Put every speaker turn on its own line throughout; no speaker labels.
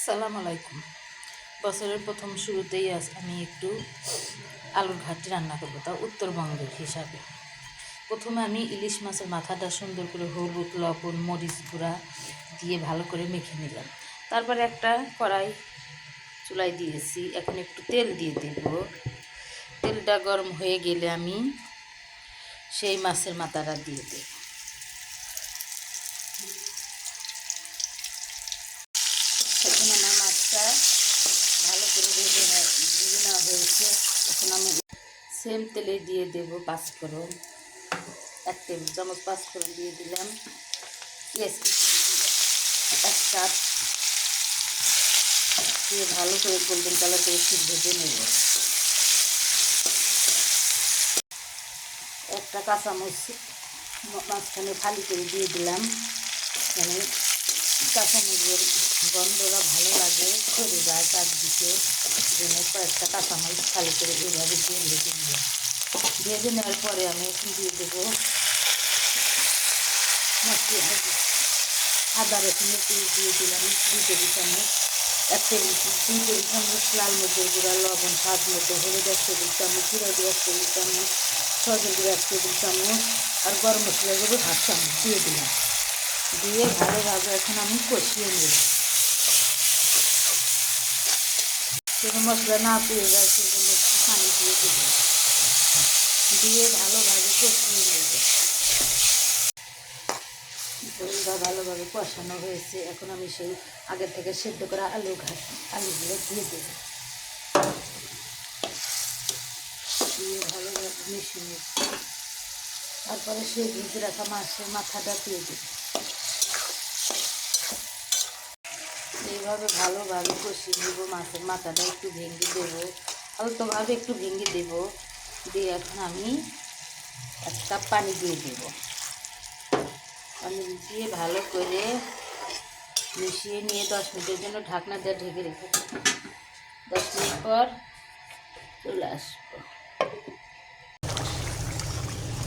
সালাম আলাইকুম। বছরের প্রথম শুরুতেই আমি একটু আলুর ঘাটি রান্না করবো, তা উত্তরবঙ্গের হিসাবে। প্রথমে আমি ইলিশ মাছের মাথাটা সুন্দর করে হলুদ, লবণ, মরিচ গুঁড়া দিয়ে ভালো করে মেখে নিলাম। তারপরে একটা কড়াই চুলায় দিয়েছি, এখন একটু তেল দিয়ে দেব। তেলটা গরম হয়ে গেলে আমি সেই মাছের মাথাটা দিয়ে দেব। এখন আমার মাছটা ভালো করে ভেজে নেওয়া হয়েছে। এখন আমি সেম তেলে দিয়ে দেবো পাঁচফোড়ন, 1 টেবিল চামচ পাঁচফোড়ন দিয়ে দিলাম। পেঁয়াজ এক কাপ দিয়ে ভালো করে গোল্ডেন কালার করে একটু ভেজে নেব। একটা কাঁচামরিচ মাঝখানে ফালি করে দিয়ে দিলাম, মানে কাঁচামরিচের গন্ধটা ভালো লাগে, সরে যায় চারদিকে। জন্য কয়েকটা কাঁচামরিচ ফালি করে এইভাবে দিয়ে ভেজে নিলাম। ভেজে নেওয়ার পরে আমি এখন দিয়ে দেবো আদা রসুনের পেস্ট দিয়ে দিলাম 2 টেবিল চামচ, 2 টেবিল চামচ লাল মরিচের গুঁড়া, লবণ স্বাদ মতো, হলুদ 1 টেবিল চামচ, জিরা গুঁড়ো 1 টেবিল চামচ, সজের গুঁড়ো 1 টেবিল চামচ আর গরম মশলা গুঁড়ো 1/2 চামচ দিয়ে দিলাম। দিয়ে ভালোভাবে এখন আমি কষিয়ে নেব। কোনো মশলা না পুড়ে যায় সেজন্য একটু পানি দিয়ে দেব, দিয়ে ভালোভাবে কষিয়ে নেব। ঝোলটা ভালোভাবে কষানো হয়েছে, এখন আমি সেই আগে থেকে সেদ্ধ করা আলুগুলো দিয়ে দেব, দিয়ে ভালোভাবে মিশিয়ে নেব। তারপরে সেই ভেজে রাখা মাছের মাথাটা দিয়ে দেব। এইভাবে ভালোভাবে কষিয়ে নেব। মাছের মাথাটা একটু ভেঙে দেবো, হালকাভাবে একটু ভেঙে দেব। দিয়ে এখন আমি 1 কাপ পানি দিয়ে দেব। পানি দিয়ে ভালো করে মিশিয়ে নিয়ে 10 মিনিটের জন্য ঢাকনা দিয়ে ঢেকে রেখে দেব। 10 মিনিট পর চলে আসবো।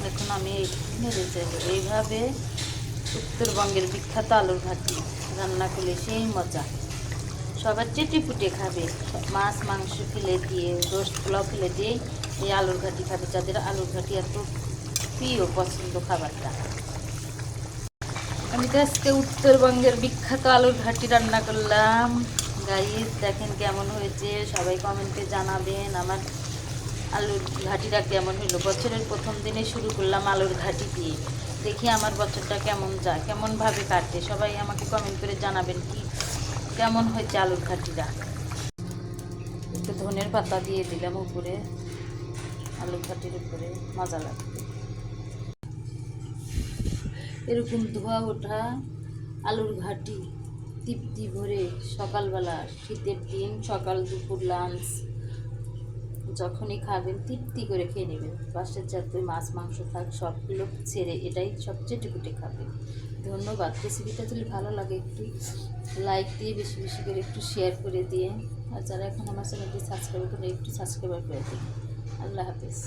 এখন আমি নেড়ে যাব। এইভাবে উত্তরবঙ্গের বিখ্যাত আলুর ঘাটি রান্না করলে সেই মজা, সবার চেটেপুটে খাবে। মাছ মাংস ফেলে দিয়ে, রোস্ট পোলাও ফেলে দিয়ে এই আলুর ঘাটি খাবে, যাদের আলুর ঘাটি এত প্রিয় পছন্দ খাবারটা। আমি তো আজকে উত্তরবঙ্গের বিখ্যাত আলুর ঘাটি রান্না করলাম। গাইস দেখেন কেমন হয়েছে, সবাই কমেন্টে জানাবেন আমার আলুর ঘাটিটা কেমন হলো। বছরের প্রথম দিনে শুরু করলাম আলুর ঘাটি দিয়ে, দেখি আমার বছরটা কেমন যায়, কেমনভাবে কাটে। সবাই আমাকে কমেন্ট করে জানাবেন কি কেমন হয়েছে আলুর ঘাটিটা। একটু ধনের পাতা দিয়ে দিলাম উপরে, আলুর ঘাটির উপরে মজা লাগবে। এরকম ধোয়া ওঠা আলুর ঘাটি তৃপ্তি ভরে সকালবেলা, শীতের দিন সকাল দুপুর লাঞ্চ যখনই খাবেন তৃপ্তি করে খেয়ে নেবেন। বাসার যাতে মাছ মাংস থাক সবগুলো ছেড়ে এটাই সবচেয়ে টিপুটে খাবেন। ধন্যবাদ। রেসিপিটা যদি ভালো লাগে একটু লাইক দিয়ে বেশি বেশি করে একটু শেয়ার করে দিয়ে, আর যারা এখন আমার চ্যানেলটি সাবস্ক্রাইব করে একটু সাবস্ক্রাইব করে দিন। আল্লাহ হাফেজ।